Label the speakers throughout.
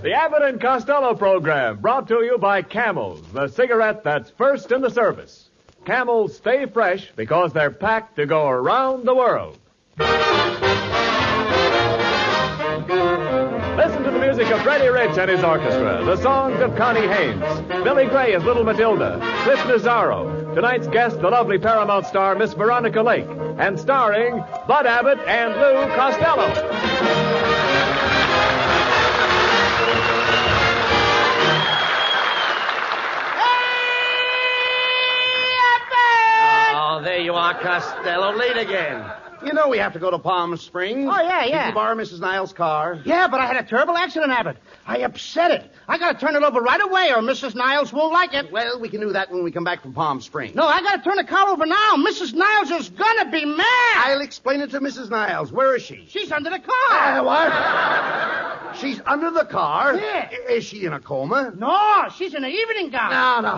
Speaker 1: The Abbott and Costello program, brought to you by Camels, the cigarette that's first in the service. Camels stay fresh because they're packed to go around the world. Listen to the music of Freddie Rich and his orchestra, the songs of Connie Haynes, Billy Gray as Little Matilda, Cliff Nazaro, tonight's guest, the lovely Paramount star Miss Veronica Lake, and starring Bud Abbott and Lou Costello.
Speaker 2: There you are, Costello. Late again. You know we have to go to Palm Springs.
Speaker 3: Oh, yeah.
Speaker 2: Did you borrow Mrs. Niles' car?
Speaker 3: Yeah, but I had a terrible accident, Abbott. I upset it. I got to turn it over right away or Mrs. Niles won't like it.
Speaker 2: Well, we can do that when we come back from Palm Springs.
Speaker 3: No, I got to turn the car over now. Mrs. Niles is going to be mad.
Speaker 2: I'll explain it to Mrs. Niles. Where is she?
Speaker 3: She's under the car.
Speaker 2: What? She's under the car?
Speaker 3: Yeah.
Speaker 2: Is she in a coma?
Speaker 3: No, she's in an evening gown.
Speaker 2: No.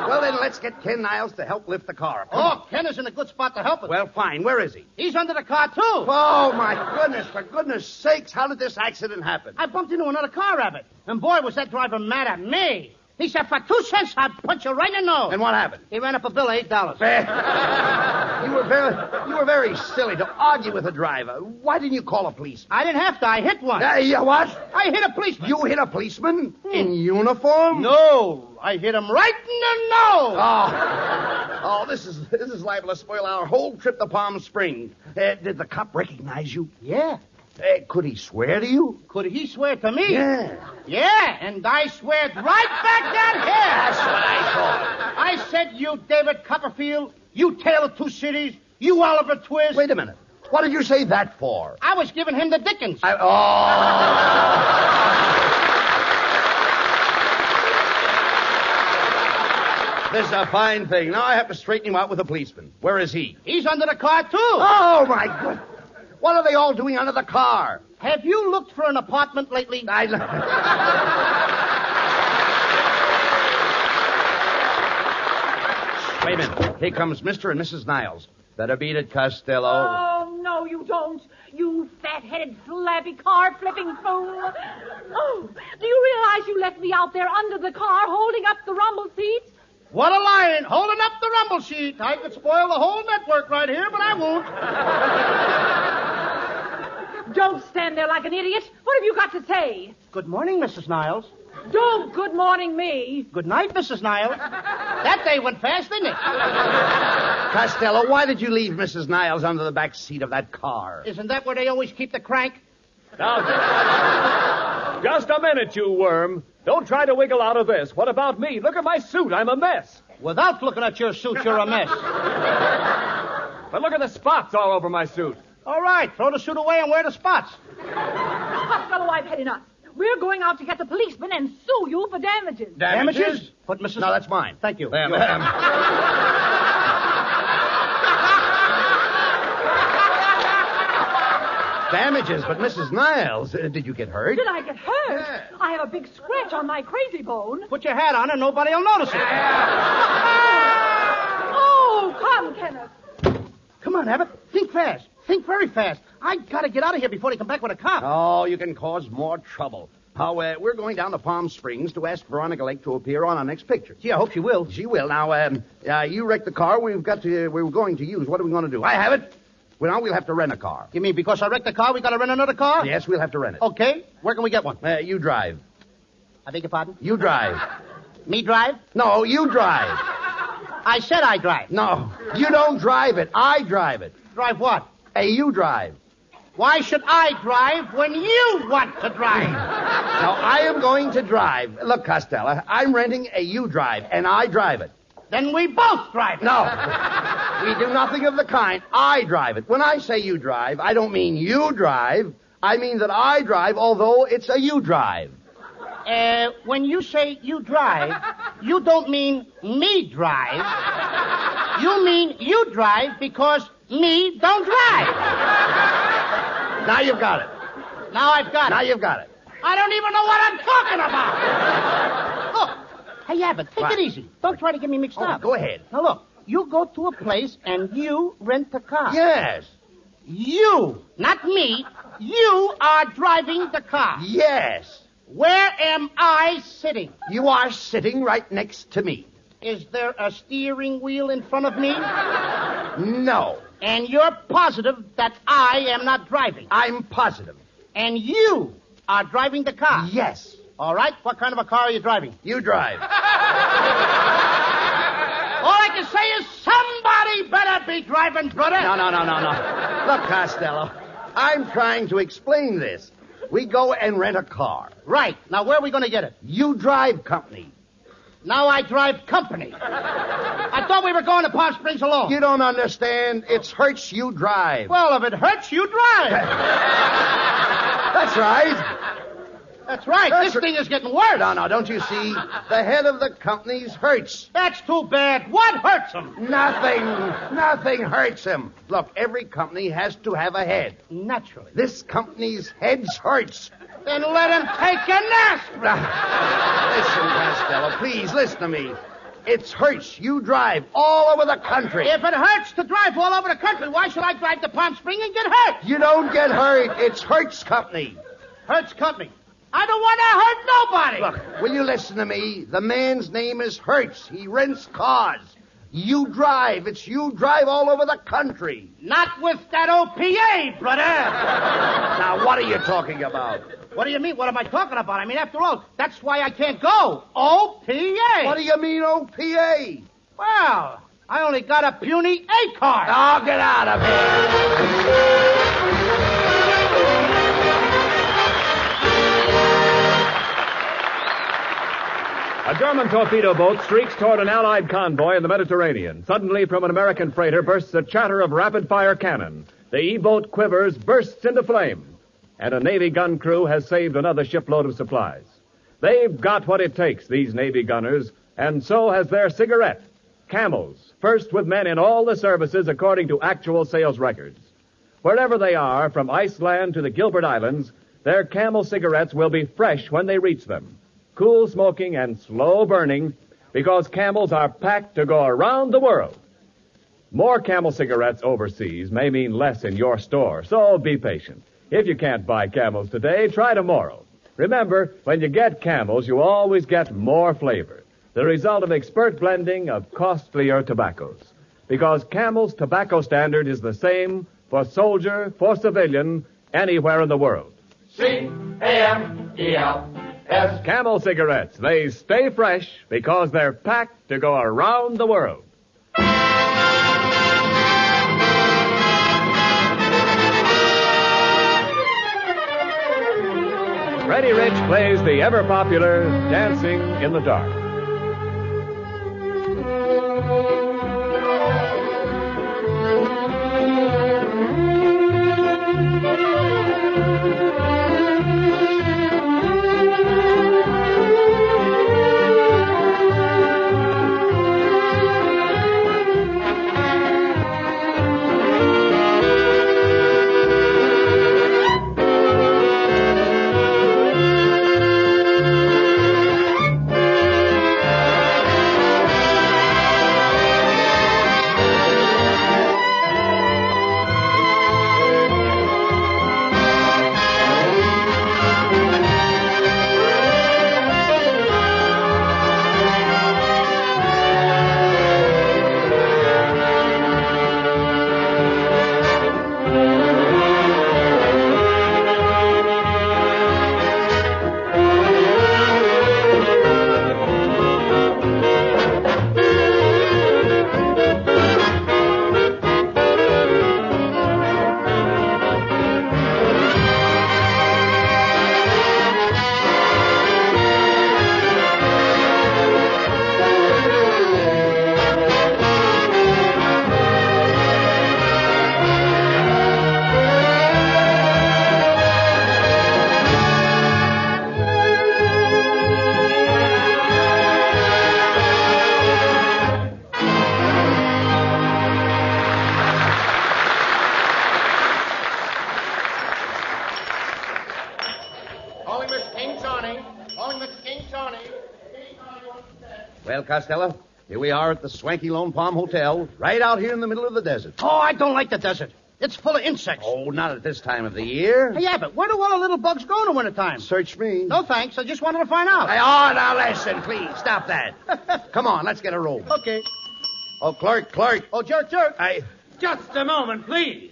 Speaker 2: Well, then let's get Ken Niles to help lift the car up. Come on.
Speaker 3: Ken is in a good spot to help us.
Speaker 2: Well, fine. Where is he?
Speaker 3: He's under the car, too.
Speaker 2: Oh, my goodness. For goodness sakes, how did this accident happen?
Speaker 3: I bumped into another car, Abbott. And boy, was that driver mad at me. He said, for 2 cents, I'd punch you right in the nose.
Speaker 2: And what happened?
Speaker 3: He ran up a bill of $8.
Speaker 2: You were very silly to argue with a driver. Why didn't you call a policeman?
Speaker 3: I didn't have to. I hit one.
Speaker 2: What?
Speaker 3: I hit a policeman.
Speaker 2: You hit a policeman? In uniform?
Speaker 3: No. I hit him right in the nose.
Speaker 2: Oh, this is liable to spoil our whole trip to Palm Springs. Did the cop recognize you?
Speaker 3: Yeah.
Speaker 2: Could he swear to you?
Speaker 3: Could he swear to me?
Speaker 2: Yeah.
Speaker 3: Yeah, and I swear right back at him.
Speaker 2: That's what I thought.
Speaker 3: I said, you David Copperfield, you Tale of Two Cities, you Oliver Twist.
Speaker 2: Wait a minute. What did you say that for?
Speaker 3: I was giving him the Dickens.
Speaker 2: This is a fine thing. Now I have to straighten him out with a policeman. Where is he?
Speaker 3: He's under the car, too.
Speaker 2: Oh, my God. What are they all doing under the car?
Speaker 3: Have you looked for an apartment lately?
Speaker 2: Wait a minute. Here comes Mr. and Mrs. Niles. Better beat it, Costello.
Speaker 4: Oh, no, you don't. You fat-headed, flabby, car-flipping fool. Oh, do you realize you left me out there under the car holding up the rumble seat?
Speaker 3: What a lion, holding up the rumble sheet. I could spoil the whole network right here, but I won't.
Speaker 4: Don't stand there like an idiot. What have you got to say?
Speaker 3: Good morning, Mrs. Niles.
Speaker 4: Don't good morning me.
Speaker 3: Good night, Mrs. Niles. That day went fast, didn't it?
Speaker 2: Costello, why did you leave Mrs. Niles under the back seat of that car?
Speaker 3: Isn't that where they always keep the crank?
Speaker 1: Now, just a minute, you worm. Don't try to wiggle out of this. What about me? Look at my suit. I'm a mess.
Speaker 3: Without looking at your suit, you're a mess.
Speaker 1: But look at the spots all over my suit.
Speaker 3: All right, throw the suit away and wear the spots.
Speaker 4: Costello, I've had enough. We're going out to get the policeman and sue you for damages.
Speaker 2: Damages?
Speaker 3: But Mrs.
Speaker 2: No, that's mine.
Speaker 3: Thank you.
Speaker 2: Damages, but Mrs. Niles, did you get hurt?
Speaker 4: Did I get hurt? Yeah. I have a big scratch on my crazy bone.
Speaker 3: Put your hat on and nobody will notice it.
Speaker 4: Oh, come, Kenneth.
Speaker 3: Come on, Abbott. Think fast. Think very fast. I got to get out of here before they come back with a cop.
Speaker 2: Oh, you can cause more trouble. We're going down to Palm Springs to ask Veronica Lake to appear on our next picture.
Speaker 3: Gee, I hope she will.
Speaker 2: She will. Now, you wrecked the car we were going to use. What are we going to do? I have it. Well, now we'll have to rent a car.
Speaker 3: You mean because I wrecked the car, we got to rent another car?
Speaker 2: Yes, we'll have to rent it.
Speaker 3: Okay. Where can we get one?
Speaker 2: You drive.
Speaker 3: I beg your pardon?
Speaker 2: You drive.
Speaker 3: Me drive?
Speaker 2: No, you drive.
Speaker 3: I said I drive.
Speaker 2: No, you don't drive it. I drive it.
Speaker 3: Drive what?
Speaker 2: You drive.
Speaker 3: Why should I drive when you want to drive?
Speaker 2: Now, I am going to drive. Look, Costello, I'm renting a you drive, and I drive it.
Speaker 3: Then we both drive it.
Speaker 2: No. We do nothing of the kind. I drive it. When I say you drive, I don't mean you drive. I mean that I drive, although it's a you drive.
Speaker 3: When you say you drive, you don't mean me drive. You mean you drive because me don't drive.
Speaker 2: Now you've got it.
Speaker 3: Now I've got it.
Speaker 2: Now you've got it.
Speaker 3: I don't even know what I'm talking about. Look. Hey, Abbott, take it easy. Don't try to get me mixed up.
Speaker 2: Go ahead.
Speaker 3: Now, look. You go to a place and you rent a car.
Speaker 2: Yes.
Speaker 3: You, not me. You are driving the car.
Speaker 2: Yes.
Speaker 3: Where am I sitting?
Speaker 2: You are sitting right next to me.
Speaker 3: Is there a steering wheel in front of me?
Speaker 2: No.
Speaker 3: And you're positive that I am not driving?
Speaker 2: I'm positive.
Speaker 3: And you are driving the car?
Speaker 2: Yes.
Speaker 3: All right. What kind of a car are you driving?
Speaker 2: You drive.
Speaker 3: All I can say is somebody better be driving, brother.
Speaker 2: No. Look, Costello, I'm trying to explain this. We go and rent a car.
Speaker 3: Right. Now, where are we going to get it?
Speaker 2: You drive company.
Speaker 3: Now I drive company. I thought we were going to Palm Springs alone.
Speaker 2: You don't understand. It's Hertz you drive.
Speaker 3: Well, if it hurts, you drive.
Speaker 2: That's right.
Speaker 3: That's right. This thing is getting worse.
Speaker 2: No, don't you see? The head of the company's Hertz.
Speaker 3: That's too bad. What hurts him?
Speaker 2: Nothing hurts him. Look, every company has to have a head.
Speaker 3: Naturally.
Speaker 2: This company's head's Hertz.
Speaker 3: Then let him take a nap.
Speaker 2: Listen, Costello, please listen to me. It's Hertz you drive all over the country.
Speaker 3: If it hurts to drive all over the country, why should I drive to Palm Springs and get hurt?
Speaker 2: You don't get hurt. It's Hertz Company.
Speaker 3: Hertz Company. I don't want to hurt nobody.
Speaker 2: Look, will you listen to me? The man's name is Hertz. He rents cars. You drive. It's you drive all over the country.
Speaker 3: Not with that OPA, brother.
Speaker 2: Now, what are you talking about?
Speaker 3: What do you mean? What am I talking about? I mean, after all, that's why I can't go. OPA.
Speaker 2: What do you mean, OPA?
Speaker 3: Well, I only got a puny A card.
Speaker 2: Oh, get out of here.
Speaker 1: A German torpedo boat streaks toward an Allied convoy in the Mediterranean. Suddenly, from an American freighter bursts a chatter of rapid-fire cannon. The E-boat quivers, bursts into flame. And a Navy gun crew has saved another shipload of supplies. They've got what it takes, these Navy gunners, and so has their cigarette. Camels, first with men in all the services according to actual sales records. Wherever they are, from Iceland to the Gilbert Islands, their Camel cigarettes will be fresh when they reach them. Cool smoking and slow burning, because Camels are packed to go around the world. More Camel cigarettes overseas may mean less in your store, so be patient. If you can't buy Camels today, try tomorrow. Remember, when you get Camels, you always get more flavor, the result of expert blending of costlier tobaccos. Because Camel's tobacco standard is the same for soldier, for civilian, anywhere in the world.
Speaker 5: C-A-M-E-L.
Speaker 1: Camel cigarettes. They stay fresh because they're packed to go around the world. Freddie Rich plays the ever-popular Dancing in the Dark.
Speaker 2: Well, Costello, here we are at the swanky Lone Palm Hotel, right out here in the middle of the desert.
Speaker 3: Oh, I don't like the desert. It's full of insects.
Speaker 2: Oh, not at this time of the year.
Speaker 3: Hey, Abbott, where do all the little bugs go in the wintertime?
Speaker 2: Search me.
Speaker 3: No, thanks. I just wanted to find out.
Speaker 2: Hey, oh, now listen, please. Stop that. Come on, let's get a room.
Speaker 3: Okay.
Speaker 2: Oh, clerk.
Speaker 3: Oh, jerk.
Speaker 5: Just a moment, please.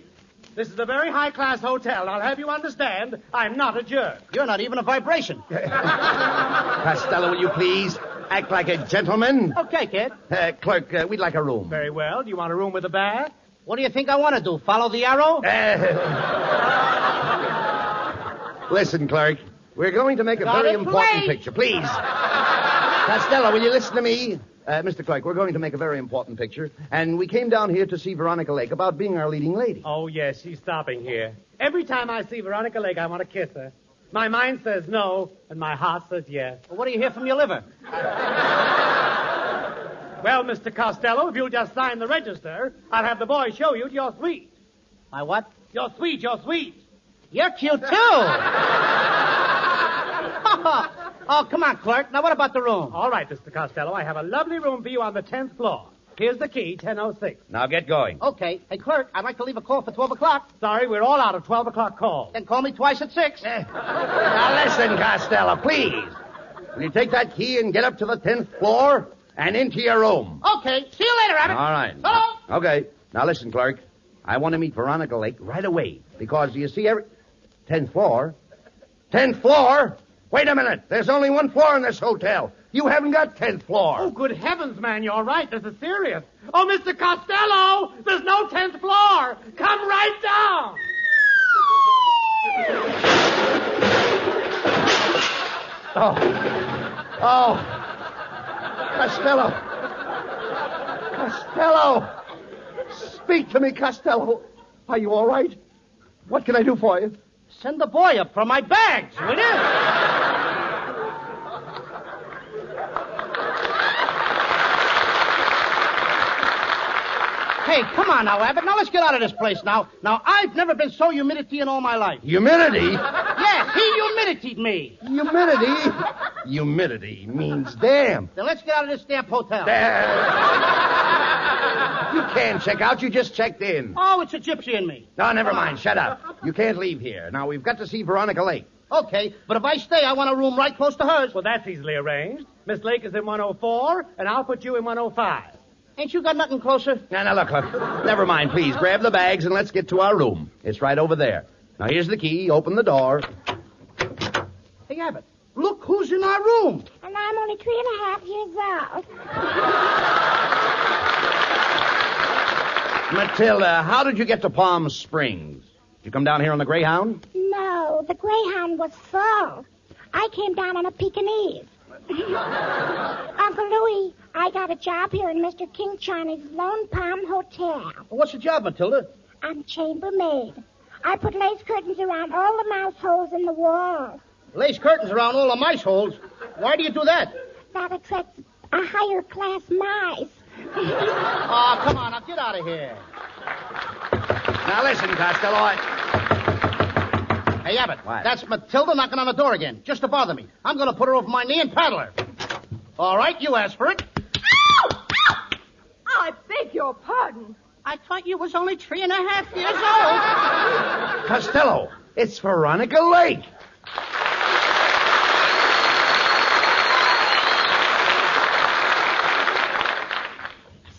Speaker 5: This is a very high-class hotel. I'll have you understand, I'm not a jerk.
Speaker 3: You're not even a vibration.
Speaker 2: Costello, will you please act like a gentleman?
Speaker 3: Okay, kid.
Speaker 2: Clerk, we'd like a room.
Speaker 5: Very well. Do you want a room with a bath?
Speaker 3: What do you think I want to do? Follow the arrow?
Speaker 2: Listen, clerk. We're going to make a very important picture. Please. Costello, will you listen to me? Mr. Clerk, we're going to make a very important picture, and we came down here to see Veronica Lake about being our leading lady.
Speaker 5: Oh, yes, she's stopping here. Every time I see Veronica Lake, I want to kiss her. My mind says no, and my heart says yes.
Speaker 3: Well, what do you hear from your liver?
Speaker 5: Well, Mr. Costello, if you'll just sign the register, I'll have the boy show you to your suite.
Speaker 3: My what?
Speaker 5: Your suite.
Speaker 3: You're cute, too. Oh, come on, clerk. Now, what about the room?
Speaker 5: All right, Mr. Costello, I have a lovely room for you on the 10th floor. Here's the key, 1006.
Speaker 2: Now get going.
Speaker 3: Okay. Hey, clerk, I'd like to leave a call for 12 o'clock.
Speaker 5: Sorry, we're all out of 12 o'clock calls.
Speaker 3: Then call me twice at 6.
Speaker 2: Now listen, Costello, please. Will you take that key and get up to the 10th floor and into your room?
Speaker 3: Okay. See you later, Abbott.
Speaker 2: All right.
Speaker 3: Hello.
Speaker 2: Okay. Now listen, clerk. I want to meet Veronica Lake right away because, you see, 10th floor? 10th floor? Wait a minute. There's only one floor in this hotel. You haven't got 10th floor.
Speaker 5: Oh, good heavens, man, you're right. This is serious. Oh, Mr. Costello, there's no 10th floor. Come right down.
Speaker 2: Oh. Costello. Speak to me, Costello. Are you all right? What can I do for you?
Speaker 3: Send the boy up for my bags, will you? Hey, come on now, Abbott. Now let's get out of this place now. Now, I've never been so humidity in all my life.
Speaker 2: Humidity?
Speaker 3: Yes, he humiditied me.
Speaker 2: Humidity? Humidity means damn.
Speaker 3: Then let's get out of this damn hotel.
Speaker 2: You can't check out. You just checked in.
Speaker 3: Oh, it's a gypsy in me.
Speaker 2: No, never mind. Shut up. You can't leave here. Now, we've got to see Veronica Lake.
Speaker 3: Okay, but if I stay, I want a room right close to hers.
Speaker 5: Well, that's easily arranged. Miss Lake is in 104, and I'll put you in 105.
Speaker 3: Ain't you got nothing closer?
Speaker 2: Now, look. Never mind, please. Grab the bags and let's get to our room. It's right over there. Now, here's the key. Open the door.
Speaker 3: Hey, Abbott, look who's in our room.
Speaker 6: And I'm only 3.5 years old.
Speaker 2: Matilda, how did you get to Palm Springs? Did you come down here on the Greyhound?
Speaker 6: No, the Greyhound was full. I came down on a Pekingese. Uncle Louie, I got a job here in Mr. King Charney's Lone Palm Hotel.
Speaker 3: Well, what's the job, Matilda?
Speaker 6: I'm chambermaid. I put lace curtains around all the mouse holes in the wall.
Speaker 3: Lace curtains around all the mice holes. Why do you do that?
Speaker 6: That attracts a higher class mice.
Speaker 3: Oh, come on, now get out of here.
Speaker 2: Now, listen, Costello,
Speaker 3: Hey, Abbott,
Speaker 2: What?
Speaker 3: That's Matilda knocking on the door again, just to bother me. I'm going to put her over my knee and paddle her. All right, you asked for it.
Speaker 4: Ow! Ow! I beg your pardon.
Speaker 3: I thought you was only 3.5 years old.
Speaker 2: Costello, it's Veronica Lake.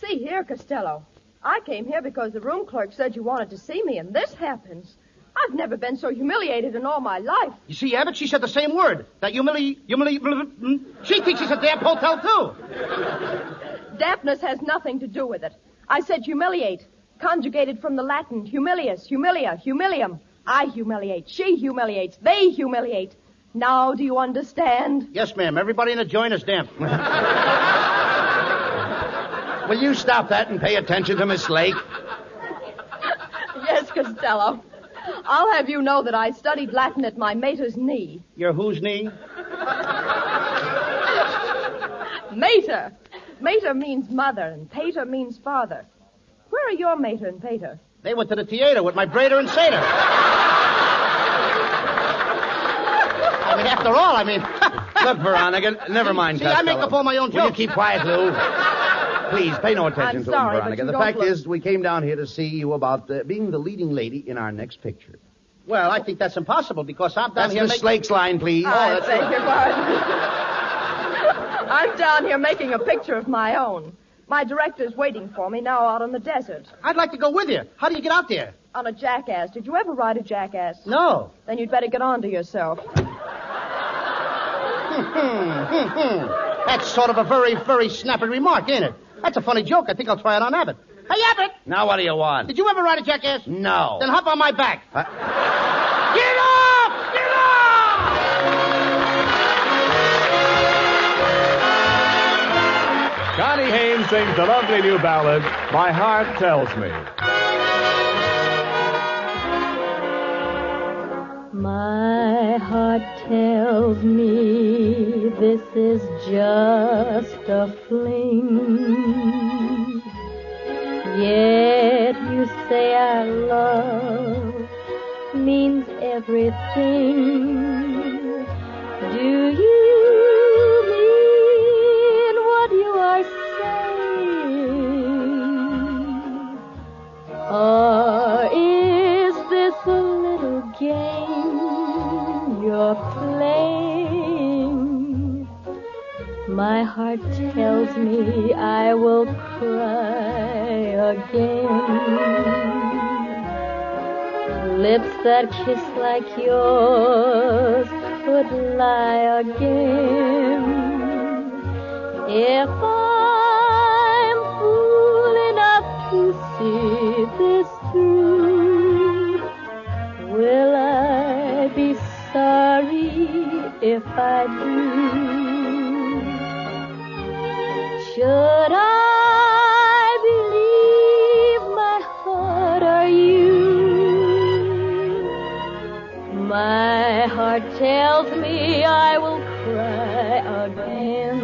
Speaker 4: See here, Costello. I came here because the room clerk said you wanted to see me, and this happens. I've never been so humiliated in all my life.
Speaker 3: You see, Abbott, she said the same word. That she thinks it's a damn hotel, too.
Speaker 4: Dampness has nothing to do with it. I said humiliate, conjugated from the Latin humilius, humilia, humilium. I humiliate, she humiliates, they humiliate. Now do you understand?
Speaker 3: Yes, ma'am. Everybody in the joint is damp.
Speaker 2: Will you stop that and pay attention to Miss Lake?
Speaker 4: Yes, Costello. I'll have you know that I studied Latin at my mater's knee.
Speaker 3: Your whose knee?
Speaker 4: Mater. Mater means mother, and pater means father. Where are your mater and pater?
Speaker 3: They went to the theater with my braider and satyr. After all,
Speaker 2: Look, Veronica, never mind,
Speaker 3: See,
Speaker 2: Costello.
Speaker 3: I make up all my own
Speaker 2: Will you
Speaker 3: jokes.
Speaker 2: keep quiet, Lou? Please, pay no attention
Speaker 4: I'm
Speaker 2: to
Speaker 4: sorry,
Speaker 2: him, Veronica.
Speaker 4: but you
Speaker 2: The
Speaker 4: don't
Speaker 2: fact
Speaker 4: look-
Speaker 2: is, we came down here to see you about being the leading lady in our next picture.
Speaker 3: Well, I think that's impossible because I'm down
Speaker 2: That's
Speaker 3: here
Speaker 2: Miss
Speaker 3: making...
Speaker 2: Slake's line, please.
Speaker 4: I beg your pardon. I'm down here making a picture of my own. My director's waiting for me now out on the desert.
Speaker 3: I'd like to go with you. How do you get out there?
Speaker 4: On a jackass. Did you ever ride a jackass?
Speaker 3: No.
Speaker 4: Then you'd better get on to yourself.
Speaker 3: That's sort of a very, very snappy remark, ain't it? That's a funny joke. I think I'll try it on Abbott. Hey, Abbott!
Speaker 2: Now what do you want?
Speaker 3: Did you ever ride a jackass?
Speaker 2: No.
Speaker 3: Then hop on my back.
Speaker 2: Uh,
Speaker 3: Get off! Get off!
Speaker 1: Connie Haynes sings the lovely new ballad, My Heart Tells Me.
Speaker 7: My heart tells me this is just a fling. Yet you say our love means everything. Do you mean what you are saying? Or is this a little game you're playing? My heart tells me I will cry again. Lips that kiss like yours could lie again. If I'm fool enough to see this through, will I be sorry if I do? Should I believe my heart or you? My heart tells me I will cry again.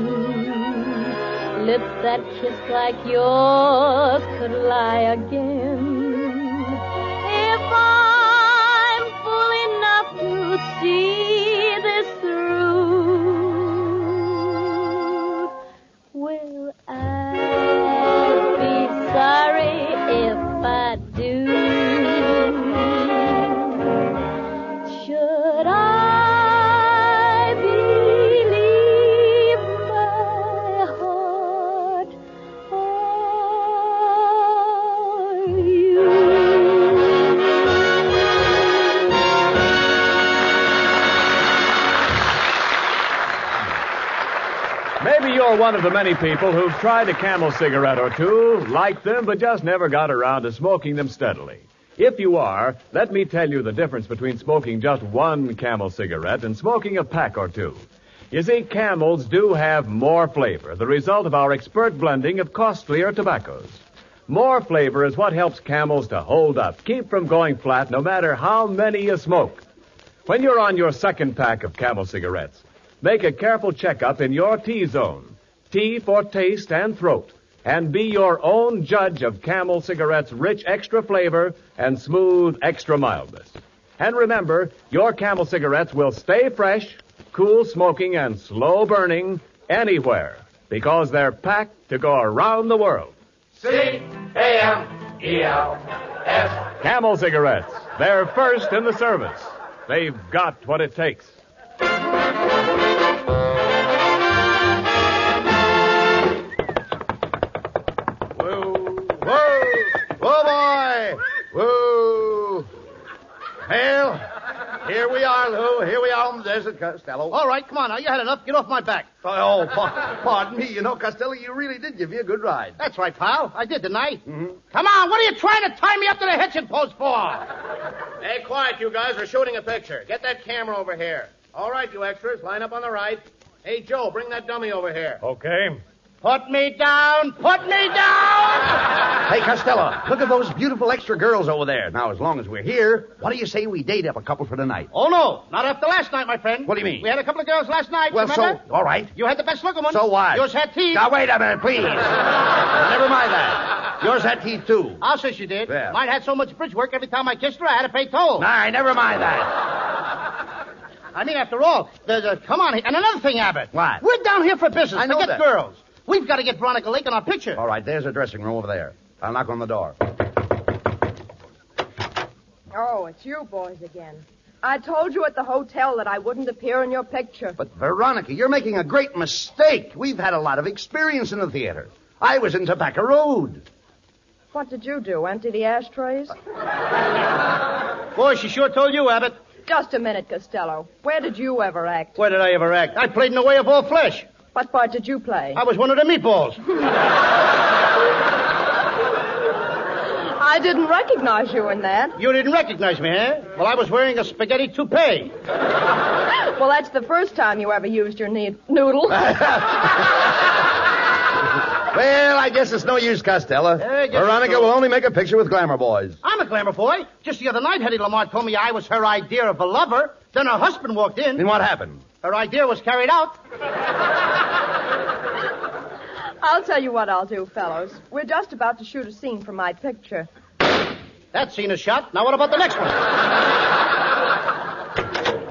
Speaker 7: Lips that kiss like yours could lie again. If I'm fool enough to see this through, will I be sorry if I do? Should I believe my heart or you?
Speaker 1: Maybe you're one of the many people who've tried a Camel cigarette or two, liked them, but just never got around to smoking them steadily. If you are, let me tell you the difference between smoking just one Camel cigarette and smoking a pack or two. You see, Camels do have more flavor, the result of our expert blending of costlier tobaccos. More flavor is what helps Camels to hold up, keep from going flat no matter how many you smoke. When you're on your second pack of Camel cigarettes, make a careful checkup in your T-zone. T for taste and throat. And be your own judge of Camel cigarettes' rich extra flavor and smooth extra mildness. And remember, your Camel cigarettes will stay fresh, cool smoking, and slow burning anywhere because they're packed to go around the world. C-A-M-E-L-S. Camel cigarettes. They're first in the service. They've got what it takes.
Speaker 2: Whoa! Well, here we are, Lou. Here we are on the desert, Costello.
Speaker 3: All right, come on now. You had enough. Get off my back.
Speaker 2: Oh, pardon me. You know, Costello, you really did give me a good ride.
Speaker 3: That's right, pal. I did, didn't I? Mm-hmm. Come on. What are you trying to tie me up to the hitching post for?
Speaker 8: Hey, quiet, you guys. We're shooting a picture. Get that camera over here. All right, you extras. Line up on the right. Hey, Joe, bring that dummy over here.
Speaker 5: Okay.
Speaker 3: Put me down! Put me down!
Speaker 2: Hey, Costello, look at those beautiful extra girls over there. Now, as long as we're here, what do you say we date up a couple for tonight?
Speaker 3: Oh, no. Not after last night, my friend.
Speaker 2: What do you mean?
Speaker 3: We had a couple of girls last night.
Speaker 2: Well,
Speaker 3: remember?
Speaker 2: so, all right.
Speaker 3: You had the best looking one.
Speaker 2: So what?
Speaker 3: Yours had teeth.
Speaker 2: Now, wait a minute, please. Never mind that. Yours had teeth, too.
Speaker 3: I'll say she did.
Speaker 2: Yeah.
Speaker 3: Mine had so much bridge work, every time I kissed her, I had to pay toll.
Speaker 2: Nah, never mind that.
Speaker 3: I mean, after all, come on. And another thing, Abbott.
Speaker 2: What?
Speaker 3: We're down here for business.
Speaker 2: I know
Speaker 3: Forget
Speaker 2: that.
Speaker 3: girls. We've got to get Veronica Lake in our picture.
Speaker 2: All right, there's a dressing room over there. I'll knock on the door.
Speaker 4: Oh, it's you boys again. I told you at the hotel that I wouldn't appear in your picture.
Speaker 2: But, Veronica, you're making a great mistake. We've had a lot of experience in the theater. I was in Tobacco Road.
Speaker 4: What did you do, empty the ashtrays?
Speaker 3: Boy, she sure told you, Abbott.
Speaker 4: Just a minute, Costello. Where did you ever act?
Speaker 3: Where did I ever act? I played in The Way of All Flesh.
Speaker 4: What part did you play?
Speaker 3: I was one of the meatballs.
Speaker 4: I didn't recognize you in that.
Speaker 3: You didn't recognize me, eh? Well, I was wearing a spaghetti toupee.
Speaker 4: Well, that's the first time you ever used your noodle.
Speaker 2: Well, I guess it's no use, Costello. Veronica will only make a picture with glamour boys.
Speaker 3: I'm a glamour boy. Just the other night, Hetty Lamar told me I was her idea of a lover. Then her husband walked in.
Speaker 2: And what happened?
Speaker 3: Her idea was carried out.
Speaker 4: I'll tell you what I'll do, fellows. We're just about to shoot a scene for my picture.
Speaker 3: That scene is shot. Now what about the next one?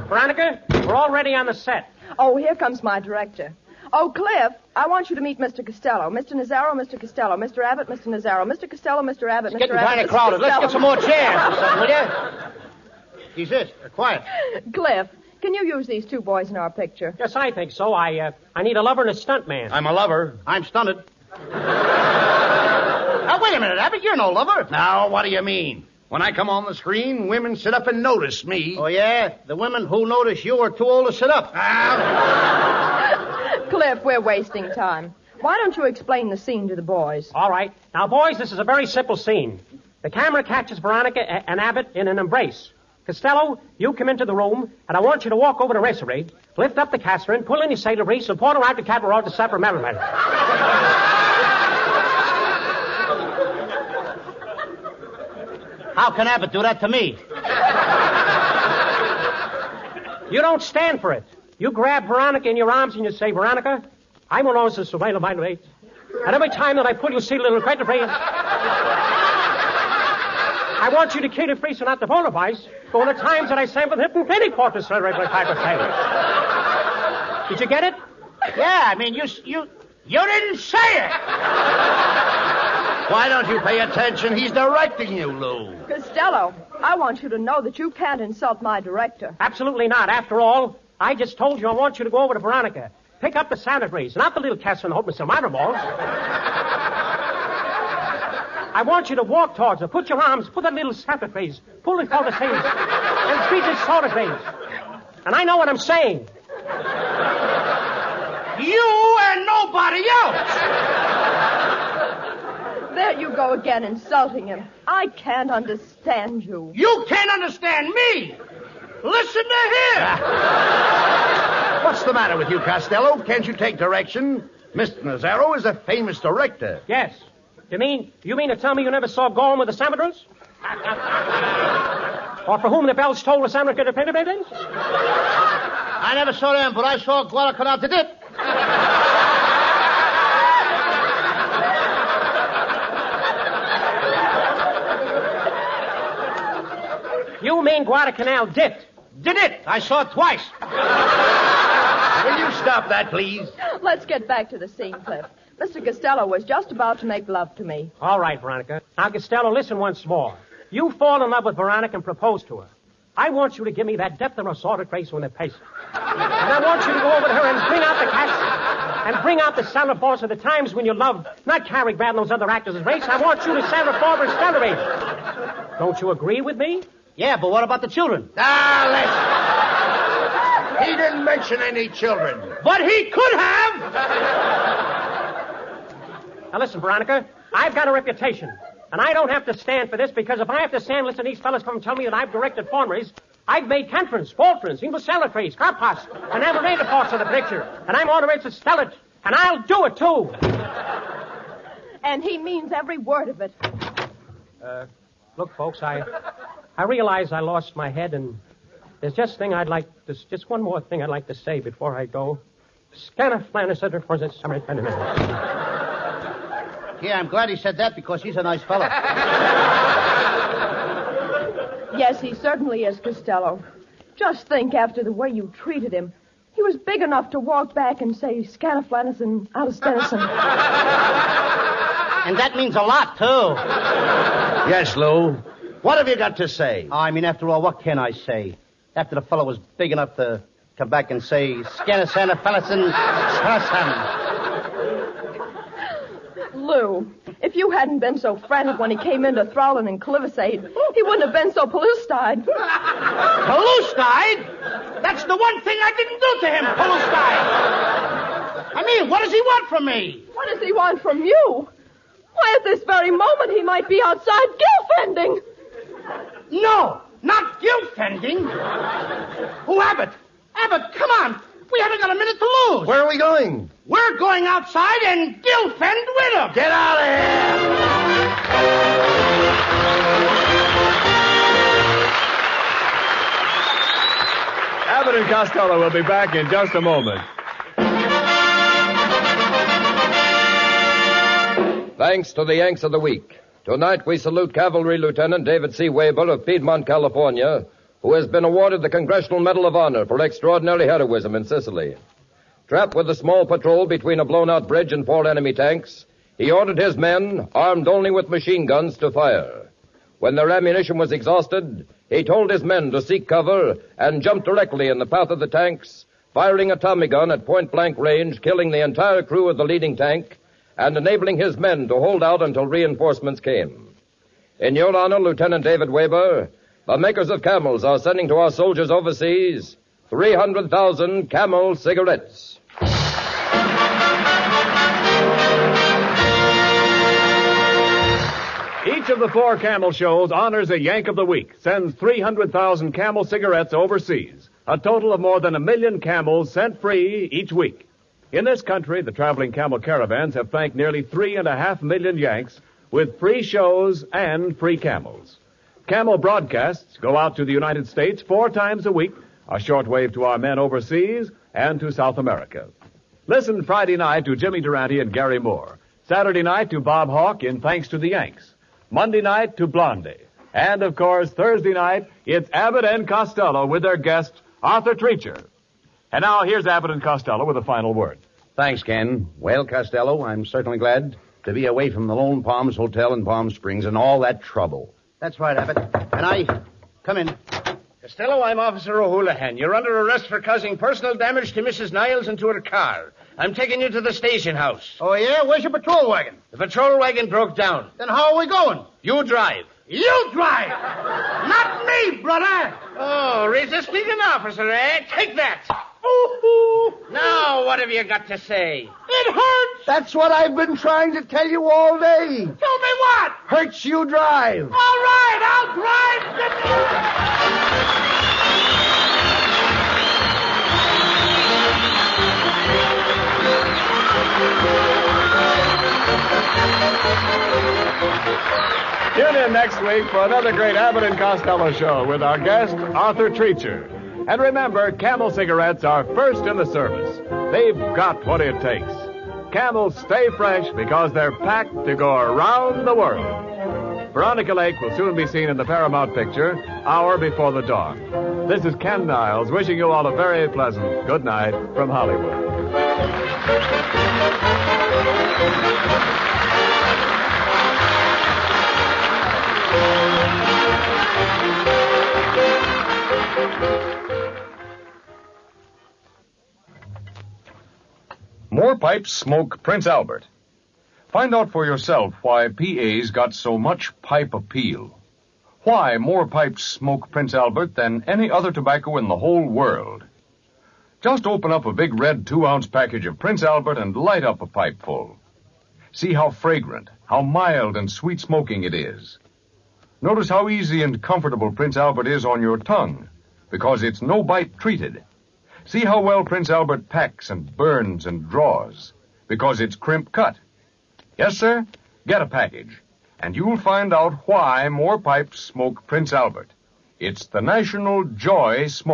Speaker 5: Veronica, we're already on the set.
Speaker 4: Oh, here comes my director. Oh, Cliff, I want you to meet Mr. Costello. Mr. Nazaro, Mr. Costello. Mr. Abbott, Mr. Nazaro. Mr. Costello, Mr. Abbott, Mr.
Speaker 3: It's getting
Speaker 4: Abbott.
Speaker 3: kind of
Speaker 4: Mr.
Speaker 3: crowded. Let's
Speaker 4: Costello.
Speaker 3: get some more chairs or something, will you? Jesus, quiet.
Speaker 4: Cliff, can you use these two boys in our picture?
Speaker 5: Yes, I think so. I need a lover and a stunt man.
Speaker 2: I'm a lover.
Speaker 3: I'm stunted. Now, wait a minute, Abbott. You're no lover.
Speaker 2: Now, what do you mean? When I come on the screen, women sit up and notice me.
Speaker 3: Oh, yeah? The women who notice you are too old to sit up.
Speaker 4: Cliff, we're wasting time. Why don't you explain the scene to the boys?
Speaker 5: All right. Now, boys, this is a very simple scene. The camera catches Veronica and Abbott in an embrace. Costello, you come into the room, and I want you to walk over to Racerade, lift up the castor and pull in your sailor breeze and point around the cat road to supper merriment.
Speaker 3: How can Abbott do that to me?
Speaker 5: You don't stand for it. You grab Veronica in your arms and you say, Veronica, I'm a rose of surveillance of my weight. And every time that I pull you see a little crater free, I want you to kill the free so not the phone advice. For the times that I sang with hip and penny quarters celebrate my type of tailor. Did you get it?
Speaker 3: Yeah, I mean, you didn't say it.
Speaker 2: Why don't you pay attention? He's directing you, Lou.
Speaker 4: Costello, I want you to know that you can't insult my director.
Speaker 5: Absolutely not. After all, I just told you I want you to go over to Veronica. Pick up the Santa breeze, not the little castle and hope with some minor balls. I want you to walk towards her. Put your arms, put that little Santa breeze, pull it for the seams, and squeeze this soda breeze. And I know what I'm saying.
Speaker 3: You and nobody else.
Speaker 4: There you go again, insulting him. I can't understand you.
Speaker 3: You can't understand me. Listen to him.
Speaker 2: What's the matter with you, Costello? Can't you take direction? Mr. Nazaro is a famous director.
Speaker 5: Yes. You mean to tell me you never saw Gorham with the Samadrils? Or for whom the bells toll the Samadrils get the penny.
Speaker 3: I never saw them, but I saw Guadalcanal to dip.
Speaker 5: You mean Guadalcanal dipped?
Speaker 3: Did it? I saw it twice.
Speaker 2: Will you stop that, please?
Speaker 4: Let's get back to the scene, Cliff. Mr. Costello was just about to make love to me.
Speaker 5: All right, Veronica. Now, Costello, listen once more. You fall in love with Veronica and propose to her. I want you to give me that depth and assorted grace when they pace. And I want you to go over to her and bring out the cast and bring out the Santa Force of the times when you loved not Cary Grant and those other actors' race. I want you to Santa Barbara and celebrate. Don't you agree with me?
Speaker 3: Yeah, but what about the children?
Speaker 2: Listen. He didn't mention any children.
Speaker 3: But he could have.
Speaker 5: Now listen, Veronica, I've got a reputation. And I don't have to stand for this because if I have to stand, listen, these fellas come and tell me that I've directed formeries. I've made cantrons, faltrons, Inglecellatries, carpas, and amarena parts of the picture. And I'm authorized to spell it. And I'll do it, too.
Speaker 4: And he means every word of it.
Speaker 5: Look, folks, I realize I lost my head, and there's just one more thing I'd like to say before I go.
Speaker 3: Yeah, I'm glad he said that because he's a nice fella.
Speaker 4: Yes, he certainly is, Costello. Just think, after the way you treated him, He was big enough to walk back and say, Scanaflanis and Alistenison.
Speaker 3: And that means a lot, too.
Speaker 2: Yes, Lou. What have you got to say?
Speaker 3: I mean, after all, what can I say? After the fellow was big enough to come back and say, Scanaflanis.
Speaker 4: Lou, if you hadn't been so frantic when he came into Throwlin and Clivisade, he wouldn't have been so pellucid.
Speaker 3: Pellucid? That's the one thing I didn't do to him, pellucid. I mean, what does he want from me?
Speaker 4: What does he want from you? Why, at this very moment, he might be outside guilt-fending.
Speaker 3: No, not guilt-fending. Who, Abbott? Abbott, come on. We haven't got a minute to lose.
Speaker 2: Where are we going?
Speaker 3: We're going outside and guilt-fend with him.
Speaker 2: Get out of here!
Speaker 1: Abbott and Costello will be back in just a moment.
Speaker 9: Thanks to the Yanks of the Week. Tonight we salute Cavalry Lieutenant David C. Weber of Piedmont, California, who has been awarded the Congressional Medal of Honor for extraordinary heroism in Sicily. Trapped with a small patrol between a blown-out bridge and 4 enemy tanks, he ordered his men, armed only with machine guns, to fire. When their ammunition was exhausted, he told his men to seek cover and jump directly in the path of the tanks, firing a Tommy gun at point-blank range, killing the entire crew of the leading tank, and enabling his men to hold out until reinforcements came. In your honor, Lieutenant David Weber, the makers of Camels are sending to our soldiers overseas 300,000 Camel cigarettes.
Speaker 1: Each of the 4 Camel shows honors a Yank of the Week, sends 300,000 Camel cigarettes overseas, a total of more than 1 million Camels sent free each week. In this country, the traveling Camel caravans have thanked nearly 3.5 million Yanks with free shows and free Camels. Camel broadcasts go out to the United States 4 times a week, a shortwave to our men overseas and to South America. Listen Friday night to Jimmy Durante and Gary Moore. Saturday night to Bob Hawke in Thanks to the Yanks. Monday night to Blondie. And, of course, Thursday night, it's Abbott and Costello with their guest, Arthur Treacher. And now, here's Abbott and Costello with a final word.
Speaker 2: Thanks, Ken. Well, Costello, I'm certainly glad to be away from the Lone Palms Hotel in Palm Springs and all that trouble.
Speaker 3: That's right, Abbott. And I... Come in.
Speaker 8: Costello, I'm Officer O'Houlihan. You're under arrest for causing personal damage to Mrs. Niles and to her car. I'm taking you to the station house.
Speaker 3: Oh, yeah? Where's your patrol wagon?
Speaker 8: The patrol wagon broke down.
Speaker 3: Then how are we going?
Speaker 8: You drive.
Speaker 3: You drive! Not me, brother!
Speaker 8: Oh, resisting an officer, eh? Take that! Ooh. Now, what have you got to say?
Speaker 3: It hurts!
Speaker 2: That's what I've been trying to tell you all day.
Speaker 3: Tell me what?
Speaker 2: Hurts you drive.
Speaker 3: All right, I'll drive.
Speaker 1: Tune in next week for another great Abbott and Costello show with our guest, Arthur Treacher. And remember, Camel cigarettes are first in the service. They've got what it takes. Camels stay fresh because they're packed to go around the world. Veronica Lake will soon be seen in the Paramount picture, Hour Before the Dawn. This is Ken Niles wishing you all a very pleasant good night from Hollywood.
Speaker 10: More pipes smoke Prince Albert. Find out for yourself why PA's got so much pipe appeal. Why more pipes smoke Prince Albert than any other tobacco in the whole world. Just open up a big red 2-ounce package of Prince Albert and light up a pipe full. See how fragrant, how mild and sweet smoking it is. Notice how easy and comfortable Prince Albert is on your tongue, because it's no-bite treated. See how well Prince Albert packs and burns and draws, because it's crimp cut. Yes, sir, get a package, and you'll find out why more pipes smoke Prince Albert. It's the national joy smoke.